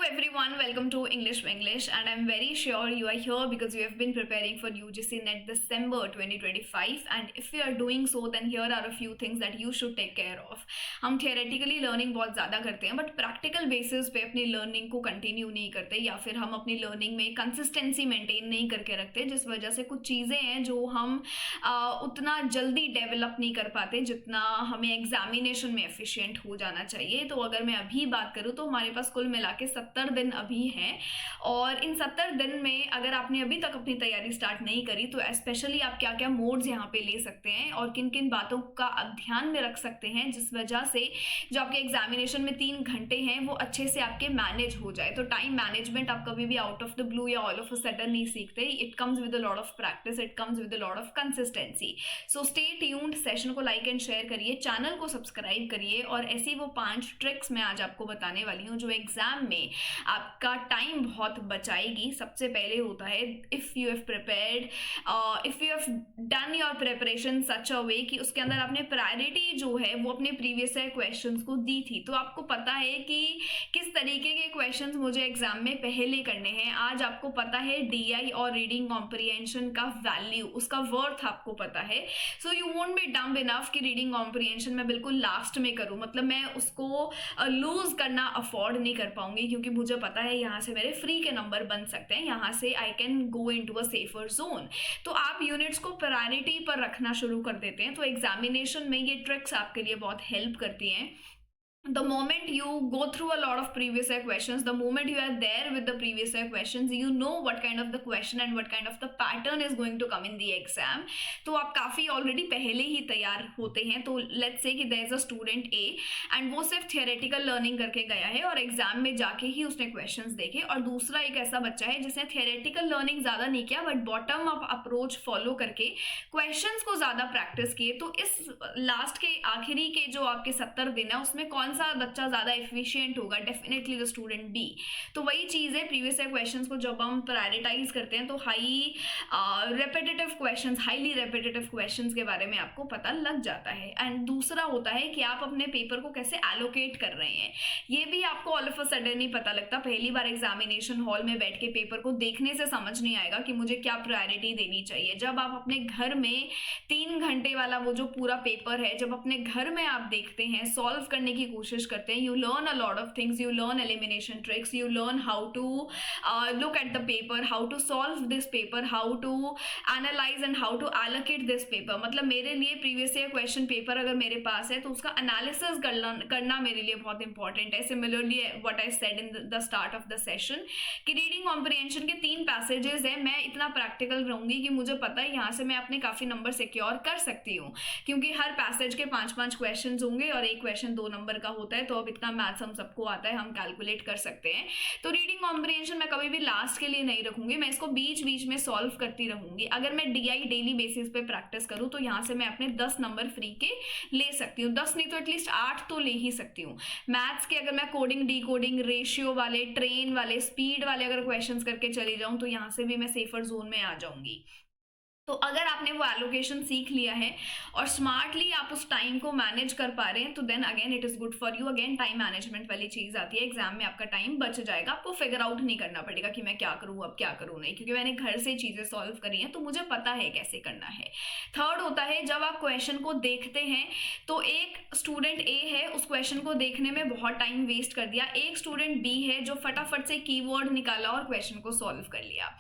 everyone, welcome to English for English, and I'm very sure you are here because you have been preparing for UGC NET December 2025. And if you are doing so, then here are a few things that you should take care of. हम theoretically learning बहुत ज़्यादा करते हैं, but practical basis पे अपनी learning को continue नहीं करते, या फिर हम अपनी learning में consistency maintain नहीं करके रखते, जिस वजह से कुछ चीज़ें हैं जो हम उतना जल्दी develop नहीं कर पाते जितना हमें examination में efficient हो जाना चाहिए. तो अगर मैं अभी बात करूँ तो हमारे पास कुल मिला के 70 दिन अभी हैं, और इन 70 दिन में अगर आपने अभी तक अपनी तैयारी स्टार्ट नहीं करी तो स्पेशली आप क्या क्या मोड्स यहाँ पे ले सकते हैं और किन किन बातों का आप ध्यान में रख सकते हैं जिस वजह से जो आपके एग्जामिनेशन में 3 घंटे हैं वो अच्छे से आपके मैनेज हो जाए. तो टाइम मैनेजमेंट आप कभी भी आउट ऑफ द ब्लू या ऑल ऑफ अ सडन नहीं सीखते. It comes with a lot of practice, it comes with a lot of consistency. So stay tuned, session को लाइक एंड शेयर करिए, channel को subscribe करिए, और ऐसी वो 5 ट्रिक्स मैं आज आपको बताने वाली हूँ जो एग्जाम में आपका टाइम बहुत बचाएगी. सबसे पहले होता है if you have prepared, if you have done your preparation such a way कि उसके अंदर आपने प्रायोरिटी जो है वो अपने प्रीवियस ईयर क्वेश्चंस को दी थी, तो आपको पता है कि किस तरीके के क्वेश्चंस मुझे एग्जाम में पहले करने हैं. आज आपको पता है DI और रीडिंग कॉम्प्रिहेंशन का वैल्यू, उसका वर्थ आपको पता है. So you won't be dumb enough कि रीडिंग कॉम्प्रिहेंशन मैं बिल्कुल लास्ट में करूँ, मतलब मैं उसको लूज करना अफोर्ड नहीं कर पाऊंगी, क्योंकि मुझे पता है यहाँ से मेरे फ्री के नंबर बन सकते हैं, यहाँ से I can go into a safer zone. तो आप यूनिट्स को प्रायोरिटी पर रखना शुरू कर देते हैं. तो एग्जामिनेशन में ये ट्रिक्स आपके लिए बहुत हेल्प करती हैं. The moment you go through a lot of previous year questions, the moment you are there with the previous year questions, you know what kind of the question and what kind of the pattern is going to come in the exam. तो आप काफ़ी already पहले ही तैयार होते हैं. तो let's say कि there is a student A and वो सिर्फ theoretical learning करके गया है और एग्जाम में जाके ही उसने questions देखे, और दूसरा एक ऐसा बच्चा है जिसने theoretical learning ज़्यादा नहीं किया but bottom up approach follow करके questions को ज़्यादा practice किए. तो इस लास्ट के आखिरी के जो आपके 70 दिन है उसमें कौन सा बच्चा ज्यादा एफिशिएंट होगा? Definitely the student B. तो वही चीज है, प्रीवियस ईयर क्वेश्चंस को जब हम प्रायोरिटाइज करते हैं तो repetitive questions, highly repetitive questions के बारे में आपको पता लग जाता है. एंड दूसरा होता है कि आप अपने पेपर को कैसे एलोकेट कर रहे हैं. ये भी आपको ऑल ऑफ अ सडन नहीं पता लगता. पहली बार एग्जामिनेशन हॉल में बैठ के पेपर को देखने से समझ नहीं आएगा कि मुझे क्या प्रायोरिटी देनी चाहिए. जब आप अपने घर में 3 घंटे वाला वो जो पूरा पेपर है, जब अपने घर में आप देखते हैं, सॉल्व करने की कोशिश करते हैं, you learn a lot of things, you learn elimination tricks, you learn how to look at the paper, how to solve this paper, how to analyse and how to allocate this paper. मतलब मेरे लिए previous year question paper अगर मेरे पास है तो उसका analysis करना मेरे लिए बहुत इंपॉर्टेंट है. Similarly what I said in the start of the session कि रीडिंग कॉम्प्रिहेंशन के 3 पैसेजेस है, मैं इतना प्रैक्टिकल रहूंगी कि मुझे पता है यहाँ से मैं अपने काफी नंबर सिक्योर कर सकती हूँ, क्योंकि हर पैसेज के 5-5 क्वेश्चन होंगे और एक क्वेश्चन 2 नंबर का होता है. तो अब इतना मैथ्स हम सबको आता है, हम कैलकुलेट कर सकते हैं. तो रीडिंग कॉम्प्रिहेंशन मैं कभी भी लास्ट के लिए नहीं रखूंगी, मैं इसको बीच बीच में सॉल्व करती रहूंगी. अगर मैं DI डेली बेसिस पे प्रैक्टिस करूँ तो यहाँ से मैं अपने 10 नंबर फ्री के ले सकती हूँ. 10 नहीं तो एटलीस्ट 8 तो ले ही सकती हूँ. मैथ्स के अगर मैं कोडिंग, डी कोडिंग, रेशियो वाले, ट्रेन वाले, स्पीड वाले अगर क्वेश्चंस करके चली जाऊँ तो यहाँ से भी मैं सेफर जोन में आ जाऊंगी. तो अगर आपने वो एलोकेशन सीख लिया है और स्मार्टली आप उस टाइम को मैनेज कर पा रहे हैं तो then again it is good for you. Again time management वाली चीज़ आती है, एग्जाम में आपका टाइम बच जाएगा. आपको फिगर आउट नहीं करना पड़ेगा कि मैं क्या करूँ, अब क्या करूँ नहीं, क्योंकि मैंने घर से चीज़ें सॉल्व करी हैं तो मुझे पता है कैसे करना है. थर्ड होता है जब आप क्वेश्चन को देखते हैं तो एक स्टूडेंट A है, उस क्वेश्चन को देखने में बहुत टाइम वेस्ट कर दिया. एक स्टूडेंट B है जो फटाफट से कीवर्ड निकाला और क्वेश्चन को सॉल्व कर लिया.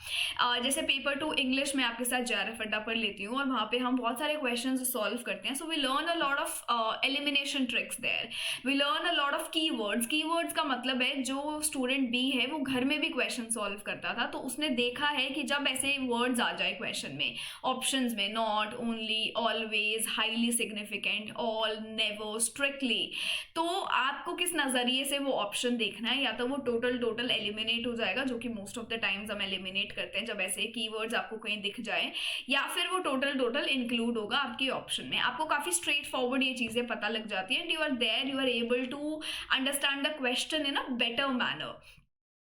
जैसे पेपर 2 इंग्लिश में आपके साथ JRF अड्डा पर लेती हूँ और वहाँ पे हम बहुत सारे क्वेश्चंस सॉल्व करते हैं. So we learn a lot of elimination tricks there, we learn a lot of keywords. Keywords का मतलब है जो स्टूडेंट B है वो घर में भी क्वेश्चन सॉल्व करता था, तो उसने देखा है कि जब ऐसे वर्ड्स आ जाए क्वेश्चन में, ऑप्शंस में, not, only, always, highly significant, all, never, strictly, तो आपको किस नजरिए से वो ऑप्शन देखना है. या तो वो टोटल एलिमिनेट हो जाएगा, जो कि मोस्ट ऑफ द टाइम्स हम एलिमिनेट करते हैं जब ऐसे कीवर्ड्स आपको कहीं दिख जाए, या फिर वो टोटल इंक्लूड होगा आपके ऑप्शन में. आपको काफी स्ट्रेट फॉरवर्ड ये चीजें पता लग जाती है. And you are there, you are able to understand the question in a better manner.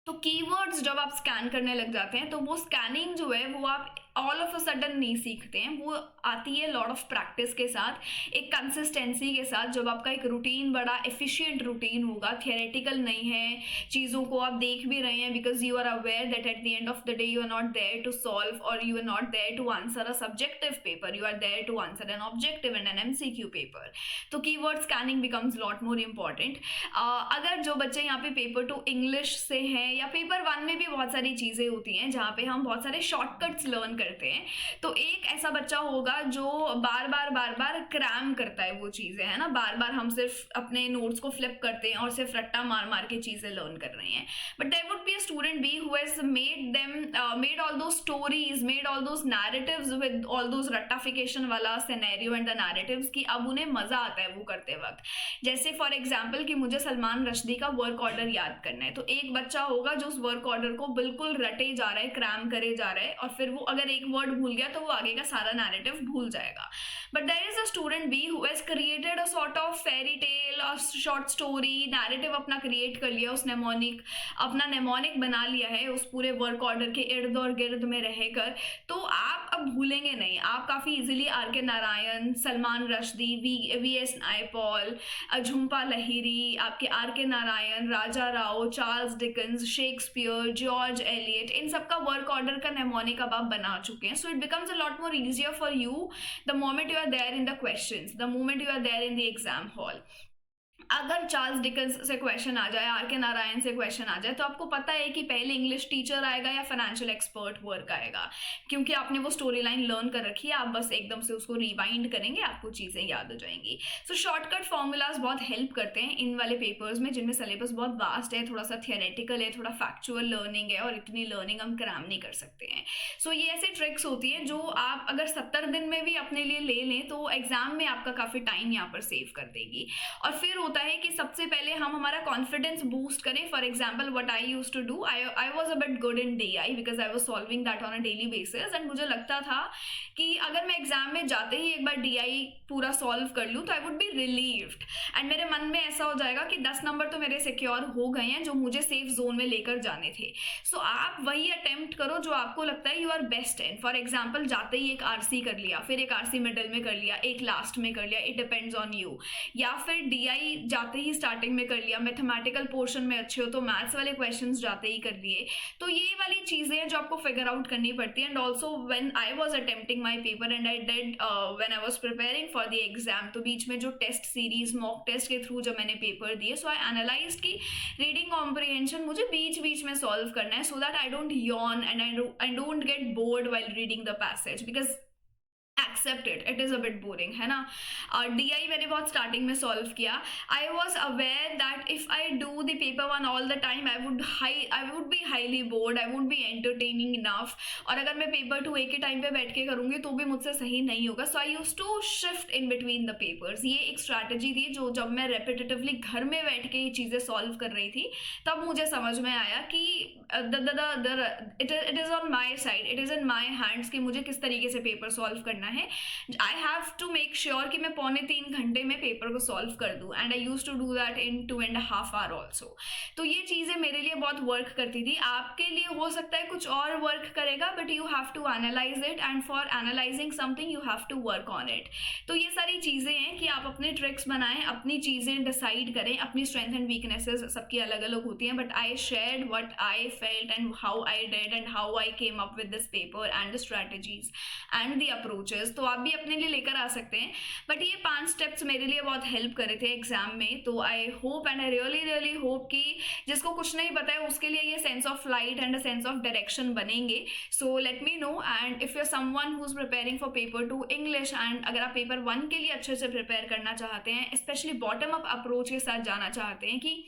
तो कीवर्ड्स जब आप स्कैन करने लग जाते हैं तो वो स्कैनिंग जो है वो आप ऑल ऑफ अ सडन नहीं सीखते हैं, वो आती है लॉट ऑफ प्रैक्टिस के साथ, एक कंसिस्टेंसी के साथ। जब आपका एक रूटीन बड़ा एफिशिएंट रूटीन होगा, थियोरेटिकल नहीं है, चीज़ों को आप देख भी रहे हैं, because you are aware that at the end of the day you are not there to solve और you are not there to answer a subjective paper, you are there to answer an objective and an MCQ paper. तो keyword scanning becomes lot more important. अगर जो बच्चे यहाँ पे paper two English से हैं, या पेपर वन में भी बहुत सारी चीज़ें होती हैं जहाँ पे हम बहुत सारे शॉर्टकट्स लर्न करते हैं, तो एक ऐसा बच्चा होगा जो बार बार क्रैम करता है वो चीज़ें, है ना, बार बार हम सिर्फ अपने नोट्स को फ्लिप करते हैं और सिर्फ रट्टा मार मार के चीज़ें लर्न कर रहे हैं। But there would be a student B who has made all those stories, made all those narratives with all those रट्टाफिकेशन वाला सिनेरियो एंड द नैरेटिव्स, की अब उन्हें मजा आता है वो करते वक्त। जैसे फॉर एग्जाम्पल कि मुझे सलमान रश्दी का वर्क ऑर्डर याद करना है, तो एक बच्चा होगा जो उस वर्क ऑर्डर को बिल्कुल रटे जा रहा है, क्रैम करे जा रहा है, और फिर वो अगर एक वर्ड भूल गया तो वो आगे का सारा नैरेटिव भूल जाएगा। But there is a student B who has created a sort of fairy tale और शॉर्ट स्टोरी नैरेटिव अपना क्रिएट कर लिया, उस नेमोनिक अपना नेमोनिक बना लिया है उस पूरे वर्क ऑर्डर के इर्द और गिर्द में रहकर। तो आप अब भूलेंगे नहीं, आप काफ़ी easily R K Narayan, Salman Rushdie, V S Naipaul, Jhumpa Lahiri, आपके R K Narayan, Raja Rao, Charles Dickens, Shakespeare, George Eliot, इन सबका वर्क ऑर्डर का नेमोनिक अब आप बना चुके हैं। So it becomes a lot more easier for you the moment you are there in the questions, the moment you are there in the exam hall। अगर Charles Dickens से question आ जाए, are K Narayan से question आ जाए, तो आपको पता है कि पहले इंग्लिश टीचर आएगा या फाइनेंशियल एक्सपर्ट वर्क आएगा, क्योंकि आपने वो स्टोरी लाइन लर्न कर रखी है। आप बस एकदम से उसको रिवाइंड करेंगे, आपको चीज़ें याद हो जाएंगी। सो शॉर्टकट फॉर्मूलाज बहुत हेल्प करते हैं इन वाले पेपर्स में, जिनमें सिलेबस बहुत वास्ट है, थोड़ा सा थियोरेटिकल है, थोड़ा फैक्चुअल लर्निंग है, और इतनी लर्निंग हम क्रैम नहीं कर सकते हैं। सो ये ऐसे ट्रिक्स होती है जो आप अगर 70 दिन में भी अपने लिए ले लें तो एग्जाम में आपका काफ़ी टाइम यहाँ पर सेव कर देगी। और फिर होता है कि सबसे पहले हम हमारा कॉन्फिडेंस बूस्ट करें। For example what I used to do, I was a bit good in DI because I was solving that on a daily basis, and मुझे लगता था कि अगर मैं एग्जाम में जाते ही एक बार डीआई पूरा सॉल्व कर लूँ तो I would be relieved, and मेरे मन में ऐसा हो जाएगा कि 10 नंबर तो मेरे सिक्योर हो गए हैं जो मुझे सेफ जोन में लेकर जाने थे। सो आप वही अटेम्प्ट करो जो आपको लगता है you are best in. For example जाते ही एक आरसी कर लिया, फिर एक आरसी मिडल में कर लिया, एक लास्ट में कर लिया, इट डिपेंड्स ऑन यू। या फिर डीआई जाते ही स्टार्टिंग में कर लिया, मैथमेटिकल पोर्शन में अच्छे हो तो मैथ्स वाले क्वेश्चंस जाते ही कर लिए। तो ये वाली चीज़ें हैं जो आपको फिगर आउट करनी पड़ती है। And also when I was attempting my paper and I did when I was preparing for the exam, तो बीच में जो टेस्ट सीरीज मॉक टेस्ट के थ्रू जब मैंने पेपर दिए, सो आई एनालाइज्ड कि रीडिंग कॉम्प्रिहेंशन मुझे बीच बीच में सॉल्व करना है, so that I don't yawn and I don't get bored while reading the passage, because except it is a bit boring, है ना। डीआई मैंने बहुत स्टार्टिंग में सॉल्व किया। I was aware that if I do the paper one all the time I would be highly board, I would be entertaining enough, और अगर मैं paper two एक ही टाइम पे बैठ के करूँगी तो भी मुझसे सही नहीं होगा। So I use to shift in between the papers. ये एक स्ट्रैटेजी थी जो जब मैं रेपिटेटिवली घर में बैठ के ये चीज़ें सॉल्व कर रही थी तब मुझे समझ में आया कि it is on my side, it is in my hands कि मुझे किस तरीके से पेपर सॉल्व करना है। I have to make sure कि मैं 2.25 घंटे में पेपर को सॉल्व कर दूं, and I use to do that in 2.5 hour also. तो ये चीज़ें मेरे लिए बहुत वर्क करती थी। आपके लिए हो सकता है कुछ और वर्क करेगा, but you have to analyse it, and for analysing something you have to work on it. तो ये सारी चीज़ें हैं कि आप अपने ट्रिक्स बनाएं, अपनी चीज़ें डिसाइड करें। अपनी स्ट्रेंथ एंड वीकनेसेस सबकी अलग अलग होती हैं, but I shared what I felt and how I did and how I came up with this paper and the strategies and the approaches. तो आप भी अपने लिए लेकर आ सकते हैं। बट ये 5 स्टेप्स मेरे लिए बहुत हेल्प करे थे एग्जाम में। तो I hope and I really hope कि जिसको कुछ नहीं पता है उसके लिए ये sense of light and a sense of direction बनेंगे। So let me know, and if you are someone who is preparing for paper 2 English, and अगर आप पेपर 1 के लिए अच्छे से प्रिपेयर करना चाहते हैं, स्पेशली बॉटम अप अप्रोच के साथ जाना चाहते हैं कि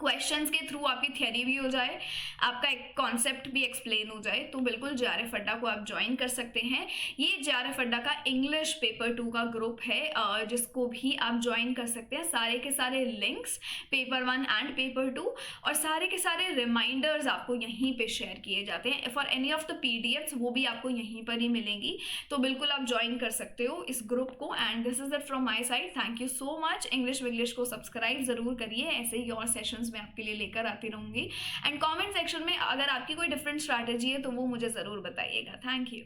क्वेश्चंस के थ्रू आपकी थियरी भी हो जाए, आपका एक कॉन्सेप्ट भी एक्सप्लेन हो जाए, तो बिल्कुल जेआरएफ अड्डा को आप ज्वाइन कर सकते हैं। ये जेआरएफ अड्डा का इंग्लिश पेपर 2 का ग्रुप है जिसको भी आप ज्वाइन कर सकते हैं। सारे के सारे लिंक्स पेपर 1 एंड पेपर 2 और सारे के सारे रिमाइंडर्स आपको यहीं पे शेयर किए जाते हैं। For any of the PDFs वो भी आपको यहीं पर ही मिलेंगी, तो बिल्कुल आप ज्वाइन कर सकते हो इस ग्रुप को। And this is it from my side. Thank you so much. English Vinglish को सब्सक्राइब जरूर करिए, ऐसे ही और सेशंस मैं आपके लिए लेकर आती रहूँगी। एंड कमेंट सेक्शन में अगर आपकी कोई डिफरेंट स्ट्रैटेजी है तो वो मुझे ज़रूर बताइएगा। Thank you.